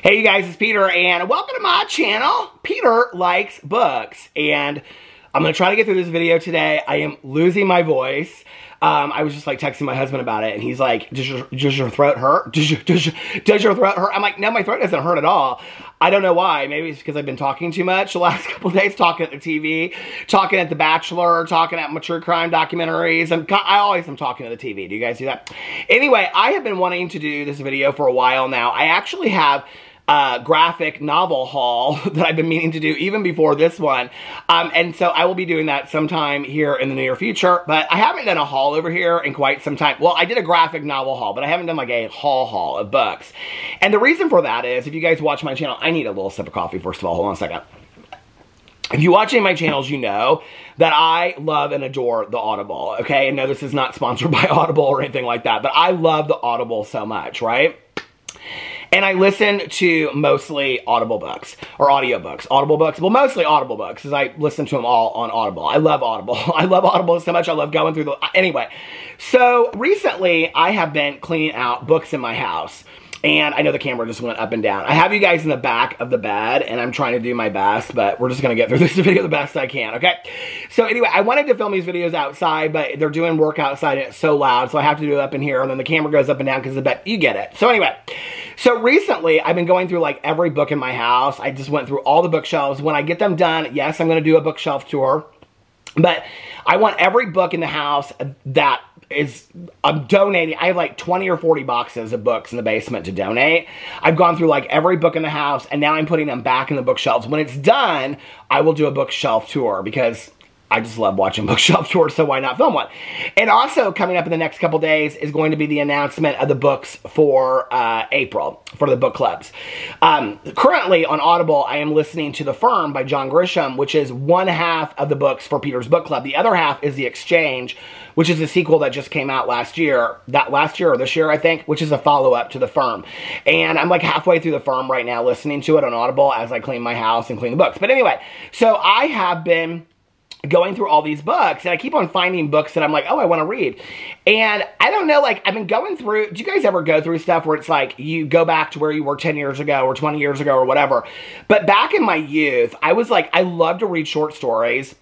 Hey you guys, it's Peter and welcome to my channel. Peter likes books and I'm going to try to get through this video today. I am losing my voice. I was just like texting my husband about it and he's like, does your throat hurt? Does your throat hurt? I'm like, no, my throat doesn't hurt at all. I don't know why. Maybe it's because I've been talking too much the last couple of days, talking at the TV, talking at The Bachelor, talking at mature crime documentaries. I always am talking to the TV. Do you guys do that? Anyway, I have been wanting to do this video for a while now. I actually have a graphic novel haul that I've been meaning to do even before this one. And so I will be doing that sometime here in the near future, but I haven't done a haul over here in quite some time. Well, I did a graphic novel haul, but I haven't done like a haul of books. And the reason for that is, if you guys watch my channel, I need a little sip of coffee first of all. Hold on a second. If you watch any of my channels, you know that I love and adore the Audible, okay? And no, this is not sponsored by Audible or anything like that, but I love the Audible so much, right? And I listen to mostly Audible books, or audiobooks. Audible books, well, mostly Audible books, because I listen to them all on Audible. I love Audible. I love Audible so much. I love going through the... Anyway, so recently I have been cleaning out books in my house. And I know the camera just went up and down. I have you guys in the back of the bed, and I'm trying to do my best, but we're just going to get through this video the best I can, okay? So anyway, I wanted to film these videos outside, but they're doing work outside, and it's so loud, so I have to do it up in here, and then the camera goes up and down because of the bed. You get it. So anyway, so recently, I've been going through like every book in my house. I just went through all the bookshelves. When I get them done, yes, I'm going to do a bookshelf tour, but I want every book in the house that I'm donating. I have like 20 or 40 boxes of books in the basement to donate. I've gone through like every book in the house and now I'm putting them back in the bookshelves. When it's done, I will do a bookshelf tour because I just love watching bookshelf tours, so why not film one? And also coming up in the next couple days is going to be the announcement of the books for April, for the book clubs. Currently on Audible, I am listening to The Firm by John Grisham, which is one half of the books for Peter's Book Club. The other half is The Exchange, which is a sequel that just came out last year. Last year or this year, I think, which is a follow-up to The Firm. And I'm like halfway through The Firm right now, listening to it on Audible as I clean my house and clean the books. But anyway, so I have been going through all these books, and I keep on finding books that I'm like, oh, I want to read. And I don't know, like, I've been going through, do you guys ever go through stuff where it's like, you go back to where you were 10 years ago, or 20 years ago, or whatever. But back in my youth, I was like, I love to read short stories.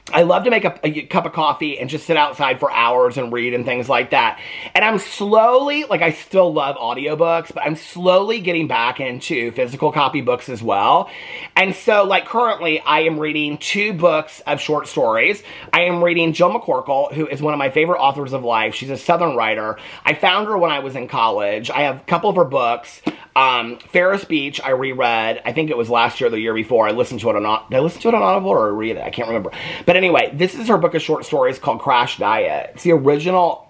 I love to make a cup of coffee and just sit outside for hours and read and things like that. And I'm slowly, like I still love audiobooks, but I'm slowly getting back into physical copy books as well. And so like currently I am reading 2 books of short stories. I am reading Jill McCorkle, who is one of my favorite authors of life. She's a Southern writer. I found her when I was in college. I have a couple of her books. Ferris Beach, I reread. I think it was last year or the year before. I listened to it on, did I listen to it on Audible or read it? I can't remember. But anyway, this is her book of short stories called Crash Diet. It's the original,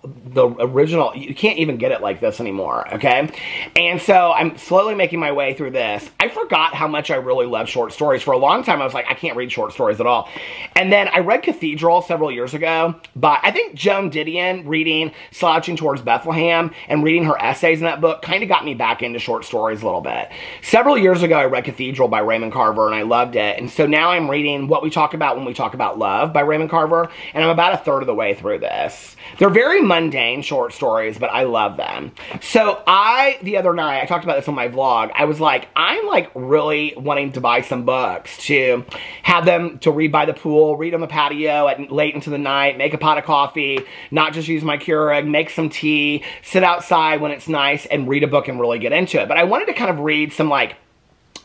you can't even get it like this anymore, okay? And so I'm slowly making my way through this. I forgot how much I really love short stories. For a long time, I was like, I can't read short stories at all. And then I read Cathedral several years ago by, I think, Joan Didion, reading Slouching Towards Bethlehem and reading her essays in that book kind of got me back into short stories a little bit. Several years ago, I read Cathedral by Raymond Carver, and I loved it. And so now I'm reading What We Talk About When We Talk About Love by Raymond Carver, and I'm about a third of the way through this. They're very mundane short stories, but I love them. So the other night, I talked about this on my vlog, I was like, I'm like really wanting to buy some books to have them to read by the pool, read on the patio at late into the night, make a pot of coffee, not just use my Keurig, make some tea, sit outside when it's nice, and read a book and really get into it. But I wanted to kind of read some like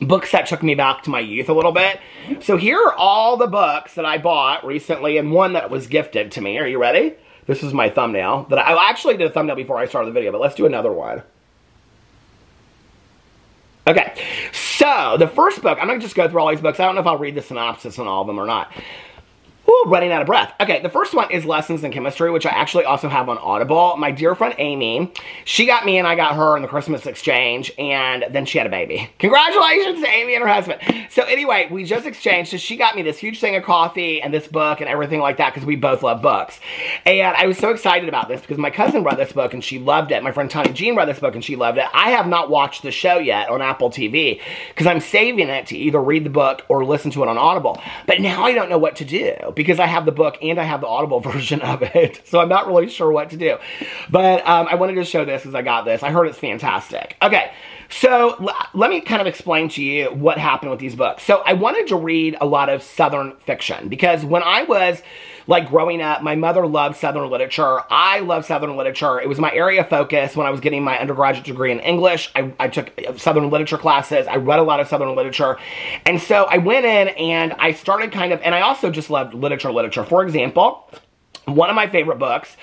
books that took me back to my youth a little bit. So here are all the books that I bought recently and one that was gifted to me. Are you ready? This is my thumbnail. I actually did a thumbnail before I started the video, but let's do another one. Okay, so the first book, I'm going to just go through all these books. I don't know if I'll read the synopsis on all of them or not. Ooh, running out of breath. Okay, the first one is Lessons in Chemistry, which I actually also have on Audible. My dear friend Amy, she got me and I got her in the Christmas exchange, and then she had a baby. Congratulations to Amy and her husband. So anyway, we just exchanged. So she got me this huge thing of coffee and this book and everything like that because we both love books. And I was so excited about this because my cousin read this book and she loved it. My friend Tony Jean read this book and she loved it. I have not watched the show yet on Apple TV because I'm saving it to either read the book or listen to it on Audible. But now I don't know what to do, because I have the book and I have the Audible version of it. So I'm not really sure what to do. But I wanted to show this because I got this. I heard it's fantastic. Okay, So let me kind of explain to you what happened with these books. So I wanted to read a lot of Southern fiction because when I was like growing up, my mother loved Southern literature. I love Southern literature. It was my area of focus when I was getting my undergraduate degree in English. I took Southern literature classes. I read a lot of Southern literature. And so I went in and I started kind of, and I also just loved literature. For example, one of my favorite books,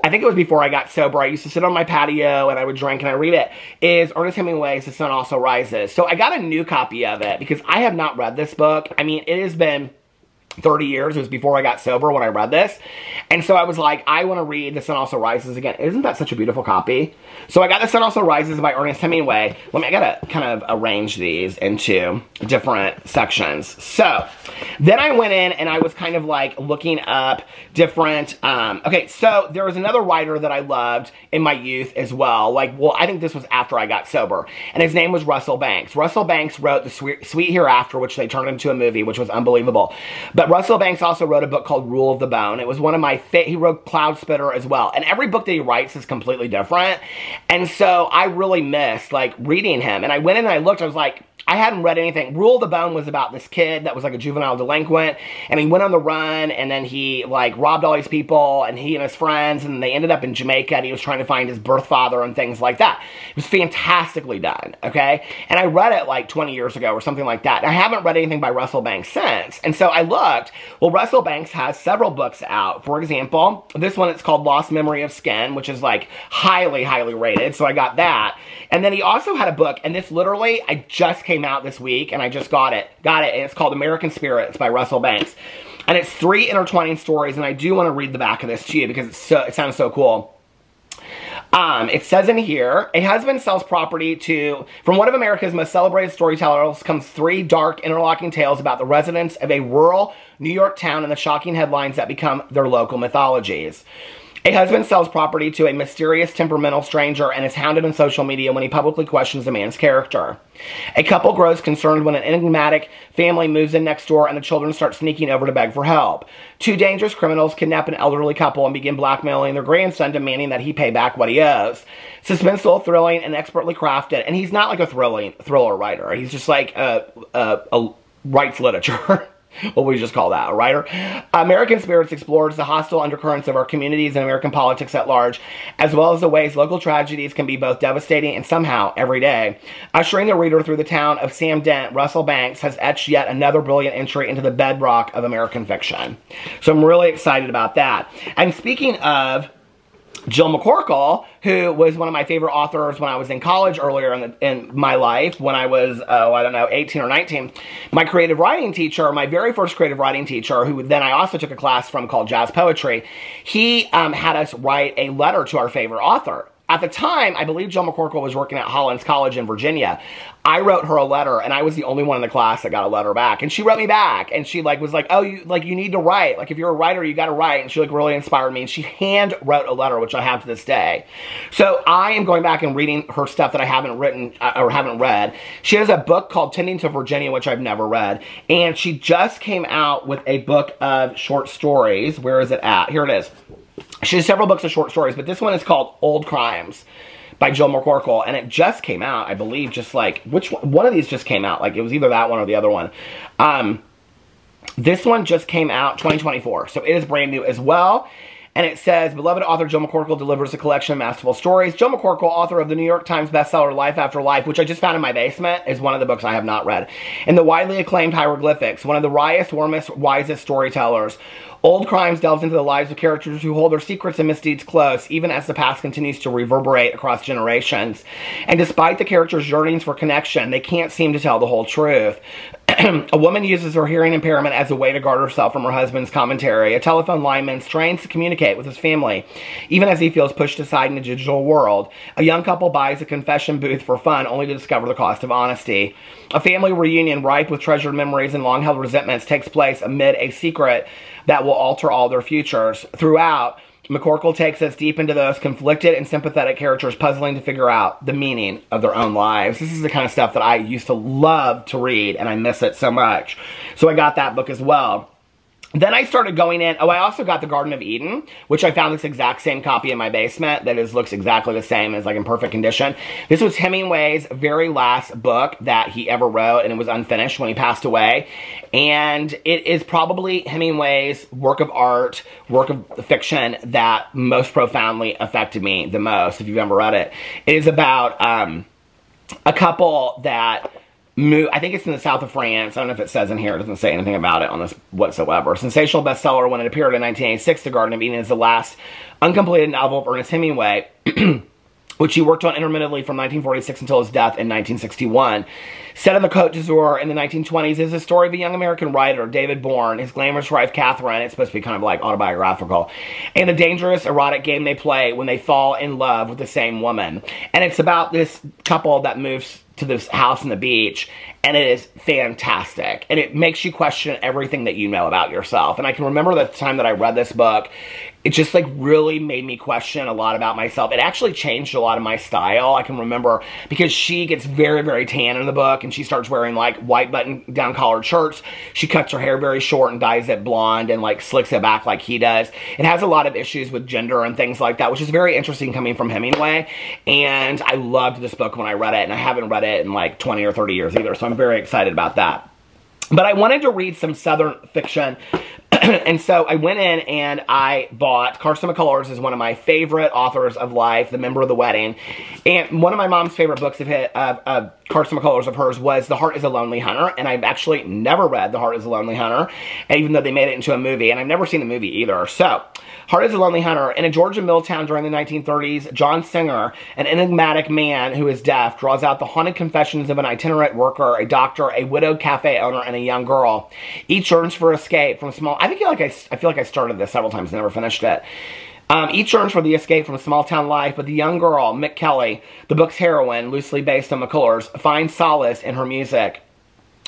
I think it was before I got sober, I used to sit on my patio and I would drink and I read it, is Ernest Hemingway's The Sun Also Rises. So I got a new copy of it because I have not read this book. I mean, it has been 30 years. It was before I got sober when I read this. And so I was like, I want to read The Sun Also Rises again. Isn't that such a beautiful copy? So I got The Sun Also Rises by Ernest Hemingway. I gotta kind of arrange these into different sections. So then I went in and I was kind of like looking up different, okay, so there was another writer that I loved in my youth as well. Like, well, I think this was after I got sober. And his name was Russell Banks. Russell Banks wrote The Sweet Hereafter, which they turned into a movie, which was unbelievable. But Russell Banks also wrote a book called Rule of the Bone. It was one of my he wrote Cloud Spitter as well. And every book that he writes is completely different. And so I really missed like reading him. And I went in and I looked, I was like, I hadn't read anything. Rule of the Bone was about this kid that was like a juvenile delinquent, and he went on the run, and then he like robbed all these people, and he and his friends, and they ended up in Jamaica, and he was trying to find his birth father and things like that. It was fantastically done, okay? And I read it like 20 years ago or something like that. I haven't read anything by Russell Banks since. And so I looked. Well, Russell Banks has several books out. For example, this one, it's called Lost Memory of Skin, which is like highly, highly rated. So I got that. And then he also had a book, and this literally, I just came out this week, and I just got it, and it's called American Spirits by Russell Banks. And it's 3 intertwining stories, and I do want to read the back of this to you because it sounds so cool. It says in here, a husband sells property from one of America's most celebrated storytellers comes 3 dark interlocking tales about the residents of a rural New York town and the shocking headlines that become their local mythologies. A husband sells property to a mysterious, temperamental stranger and is hounded on social media when he publicly questions the man's character. A couple grows concerned when an enigmatic family moves in next door and the children start sneaking over to beg for help. 2 dangerous criminals kidnap an elderly couple and begin blackmailing their grandson, demanding that he pay back what he owes. Suspenseful, thrilling, and expertly crafted. And he's not like a thriller writer. He's just like writes literature. What would we just call that, a writer? American Spirits explores the hostile undercurrents of our communities and American politics at large, as well as the ways local tragedies can be both devastating and somehow everyday. Ushering the reader through the town of Sam Dent, Russell Banks has etched yet another brilliant entry into the bedrock of American fiction. So I'm really excited about that. And speaking of Jill McCorkle, who was one of my favorite authors when I was in college earlier in my life, when I was, 18 or 19. My creative writing teacher, my very first creative writing teacher, who then I also took a class from called Jazz Poetry, he had us write a letter to our favorite author. At the time, I believe Jill McCorkle was working at Hollins College in Virginia. I wrote her a letter, and I was the only one in the class that got a letter back. And she wrote me back, and she was like, oh, you need to write. Like, if you're a writer, you got to write. And she really inspired me. And she hand wrote a letter, which I have to this day. So I am going back and reading her stuff that I haven't written or haven't read. She has a book called Tending to Virginia, which I've never read. And she just came out with a book of short stories. Where is it at? Here it is. She has several books of short stories, but this one is called Old Crimes by Jill McCorkle, and it just came out, I believe, just like, one of these just came out, like it was either that one or the other one. This one just came out 2024, so it is brand new as well. And it says, beloved author Jill McCorkle delivers a collection of masterful stories. Jill McCorkle, author of the New York Times bestseller Life After Life, which I just found in my basement, is one of the books I have not read. And the widely acclaimed Hieroglyphics, one of the wryest, warmest, wisest storytellers. Old Crimes delves into the lives of characters who hold their secrets and misdeeds close, even as the past continues to reverberate across generations. And despite the characters' yearnings for connection, they can't seem to tell the whole truth. A woman uses her hearing impairment as a way to guard herself from her husband's commentary. A telephone lineman strains to communicate with his family, even as he feels pushed aside in the digital world. A young couple buys a confession booth for fun, only to discover the cost of honesty. A family reunion ripe with treasured memories and long-held resentments takes place amid a secret that will alter all their futures. Throughout, McCorkle takes us deep into those conflicted and sympathetic characters puzzling to figure out the meaning of their own lives. This is the kind of stuff that I used to love to read, and I miss it so much. So I got that book as well. Then I started going in. Oh, I also got The Garden of Eden, which I found this exact same copy in my basement that looks exactly the same, as like in perfect condition. This was Hemingway's very last book that he ever wrote, and it was unfinished when he passed away. And it is probably Hemingway's work of art, work of fiction that most profoundly affected me the most, if you've ever read it. It is about a couple that I think it's in the south of France. I don't know if it says in here. It doesn't say anything about it on this whatsoever. Sensational bestseller when it appeared in 1986. The Garden of Eden is the last uncompleted novel of Ernest Hemingway, which he worked on intermittently from 1946 until his death in 1961. Set in the Côte d'Azur in the 1920s is the story of a young American writer, David Bourne, his glamorous wife, Catherine. It's supposed to be kind of like autobiographical. And the dangerous, erotic game they play when they fall in love with the same woman. And it's about this couple that moves to this house on the beach, and it is fantastic. And it makes you question everything that you know about yourself. And I can remember the time that I read this book, it just like really made me question a lot about myself. It actually changed a lot of my style. I can remember because she gets very, very tan in the book, and she starts wearing like white button down collared shirts. She cuts her hair very short and dyes it blonde and like slicks it back like he does. It has a lot of issues with gender and things like that, which is very interesting coming from Hemingway. And I loved this book when I read it, and I haven't read it in like 20 or 30 years either, so I'm very excited about that. But I wanted to read some Southern fiction. And so I went in and I bought, Carson McCullers is one of my favorite authors of life, The Member of the Wedding. And one of my mom's favorite books of Carson McCullers of hers was The Heart is a Lonely Hunter. And I've actually never read The Heart is a Lonely Hunter, even though they made it into a movie. And I've never seen the movie either. So, Heart is a Lonely Hunter. In a Georgia mill town during the 1930s, John Singer, an enigmatic man who is deaf, draws out the haunted confessions of an itinerant worker, a doctor, a widowed cafe owner, and a young girl. Each yearns for escape from small... I feel like I started this several times and never finished it. Each yearns for the escape from small town life, but the young girl, Mick Kelly, the book's heroine, loosely based on McCullers, finds solace in her music.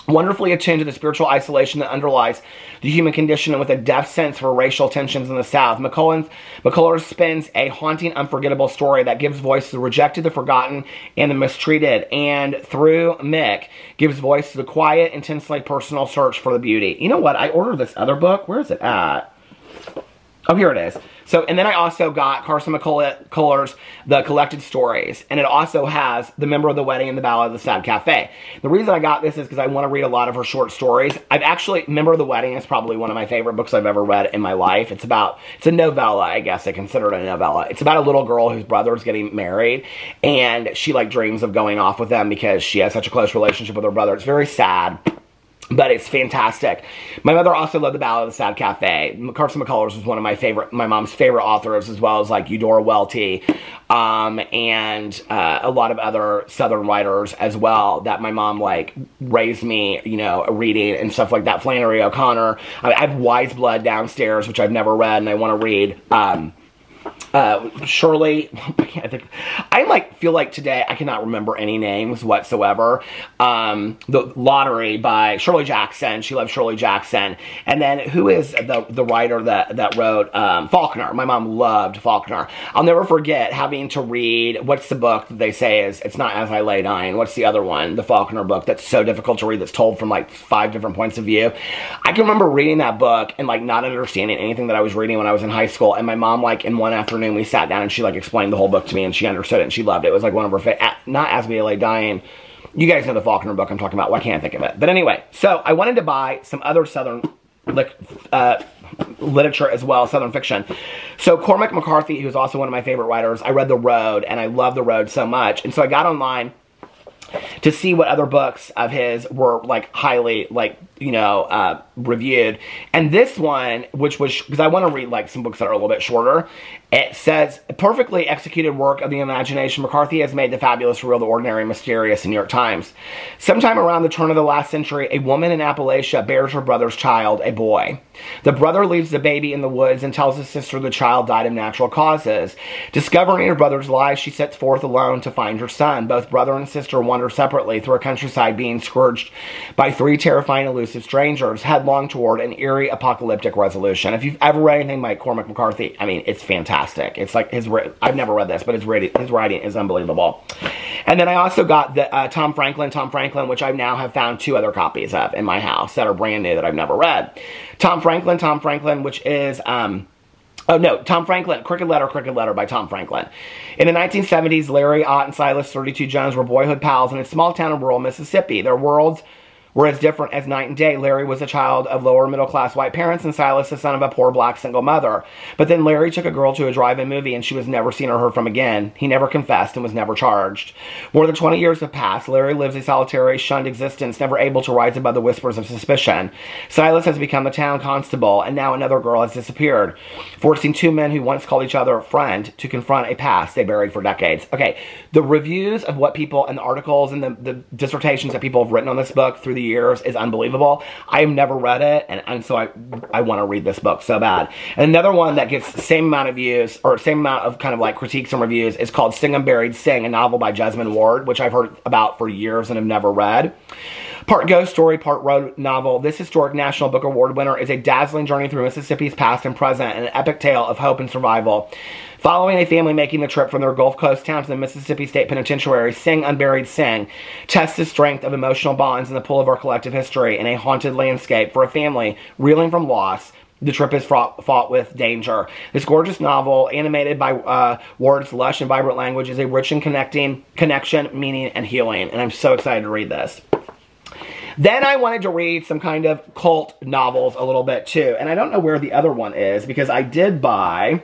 Wonderfully attuned to the spiritual isolation that underlies the human condition, and with a deft sense for racial tensions in the South, McCullers spins a haunting, unforgettable story that gives voice to the rejected, the forgotten, and the mistreated, and through Mick, gives voice to the quiet, intensely personal search for the beauty. You know what? I ordered this other book. Where is it at? Oh, here it is. So, and then I also got Carson McCullers' The Collected Stories. And it also has The Member of the Wedding and The Ballad of the Sad Cafe. The reason I got this is because I want to read a lot of her short stories. Member of the Wedding is probably one of my favorite books I've ever read in my life. It's a novella, I guess. I consider it a novella. It's about a little girl whose brother is getting married. And she, like, dreams of going off with them because she has such a close relationship with her brother. It's very sad, but it's fantastic. My mother also loved The Ballad of the Sad Cafe. Carson McCullers was one of my mom's favorite authors, as well as like Eudora Welty, and a lot of other Southern writers as well that my mom like raised me, you know, reading and stuff like that. Flannery O'Connor. I have Wise Blood downstairs, which I've never read and I want to read. Shirley, I feel like today I cannot remember any names whatsoever. The Lottery by Shirley Jackson. She loves Shirley Jackson. And then who is the writer that wrote Faulkner? My mom loved Faulkner. I'll never forget having to read, what's the book that they say is, it's not As I Lay Dying. What's the other one? The Faulkner book that's so difficult to read, that's told from like 5 different points of view. I can remember reading that book and like not understanding anything that I was reading when I was in high school. And my mom, like in one afternoon, we sat down and she like explained the whole book to me and she understood it and she loved it. It was like one of her favorite, not As We Lay Dying. You guys know the Faulkner book I'm talking about. Why can't I think of it? But anyway, so I wanted to buy some other Southern literature as well, Southern fiction. So Cormac McCarthy, who's also one of my favorite writers, I read The Road and I love The Road so much. And so I got online to see what other books of his were like highly reviewed. And this one, which was, because I want to read like some books that are a little bit shorter, it says, a perfectly executed work of the imagination, McCarthy has made the fabulous real, the ordinary, and mysterious in New York Times. Sometime around the turn of the last century, a woman in Appalachia bears her brother's child, a boy. The brother leaves the baby in the woods and tells his sister the child died of natural causes. Discovering her brother's lies, she sets forth alone to find her son. Both brother and sister wander separately through a countryside, being scourged by 3 terrifying, elusive strangers. Had headlong toward an eerie apocalyptic resolution. If you've ever read anything by Cormac McCarthy, I mean, it's fantastic. It's like I've never read this, but his writing is unbelievable. And then I also got the Tom Franklin, which I now have found 2 other copies of in my house that are brand new that I've never read. Tom Franklin, which is, oh no, Tom Franklin, Crooked Letter by Tom Franklin. In the 1970s, Larry, Ott, and Silas 32 Jones were boyhood pals in a small town in rural Mississippi. Their worlds were as different as night and day. Larry was a child of lower middle-class white parents, and Silas the son of a poor black single mother. But then Larry took a girl to a drive-in movie, and she was never seen or heard from again. He never confessed and was never charged. More than 20 years have passed. Larry lives a solitary, shunned existence, never able to rise above the whispers of suspicion. Silas has become a town constable, and now another girl has disappeared, forcing 2 men who once called each other friend to confront a past they buried for decades. Okay, the reviews of what people, and the articles, and the dissertations that people have written on this book through the years is unbelievable. I have never read it, and so I want to read this book so bad. And another one that gets the same amount of views, or same amount of kind of like critiques and reviews, is called Sing Unburied Sing, a novel by Jasmine Ward, which I've heard about for years and have never read. Part ghost story, part road novel, this historic National Book Award winner is a dazzling journey through Mississippi's past and present, and an epic tale of hope and survival. Following a family making the trip from their Gulf Coast town to the Mississippi State Penitentiary, Sing Unburied Sing tests the strength of emotional bonds in the pool of our collective history in a haunted landscape. For a family reeling from loss, the trip is fraught with danger. This gorgeous novel, animated by Ward's lush and vibrant language, is a rich and connection, meaning, and healing. And I'm so excited to read this. Then I wanted to read some kind of cult novels a little bit too. And I don't know where the other one is, because I did buy...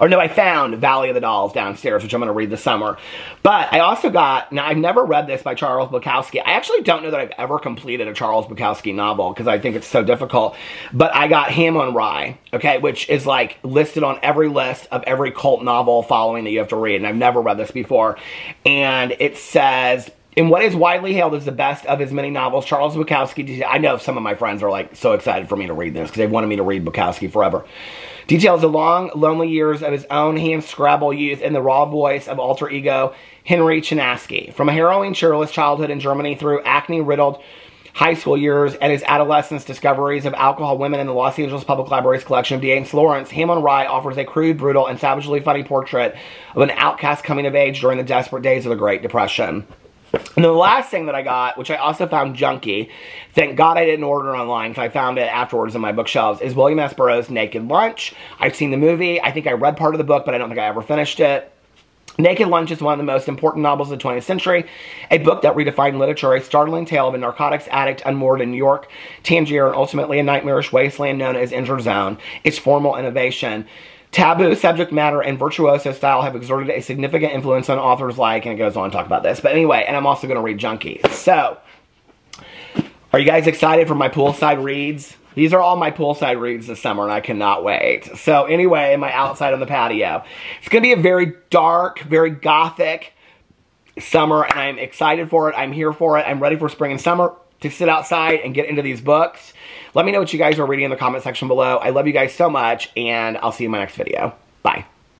Or no, I found Valley of the Dolls downstairs, which I'm going to read this summer. But I also got, now I've never read this by Charles Bukowski. I actually don't know that I've ever completed a Charles Bukowski novel, because I think it's so difficult. But I got Ham on Rye, okay, which is like listed on every list of every cult novel following that you have to read. And I've never read this before. And it says... In what is widely hailed as the best of his many novels, Charles Bukowski, I know some of my friends are like so excited for me to read this because they've wanted me to read Bukowski forever, details the long, lonely years of his own hand-scrabble youth in the raw voice of alter ego Henry Chinaski. From a harrowing, cheerless childhood in Germany through acne-riddled high school years and his adolescence discoveries of alcohol, women, and the Los Angeles Public Library's collection of D.H. Lawrence, Ham on Rye offers a crude, brutal, and savagely funny portrait of an outcast coming of age during the desperate days of the Great Depression. And the last thing that I got, which I also found junky, thank God I didn't order it online because I found it afterwards in my bookshelves, is William S. Burroughs' Naked Lunch. I've seen the movie. I think I read part of the book, but I don't think I ever finished it. Naked Lunch is one of the most important novels of the 20th century, a book that redefined literature, a startling tale of a narcotics addict unmoored in New York, Tangier, and ultimately a nightmarish wasteland known as Injured Zone. Its formal innovation, taboo subject matter, and virtuoso style have exerted a significant influence on authors like, and it goes on to talk about this. But anyway, and I'm also going to read Junkie. So, are you guys excited for my poolside reads? These are all my poolside reads this summer, and I cannot wait. So anyway, my outside on the patio. It's going to be a very dark, very gothic summer, and I'm excited for it. I'm here for it. I'm ready for spring and summer to sit outside and get into these books. Let me know what you guys are reading in the comment section below. I love you guys so much, and I'll see you in my next video.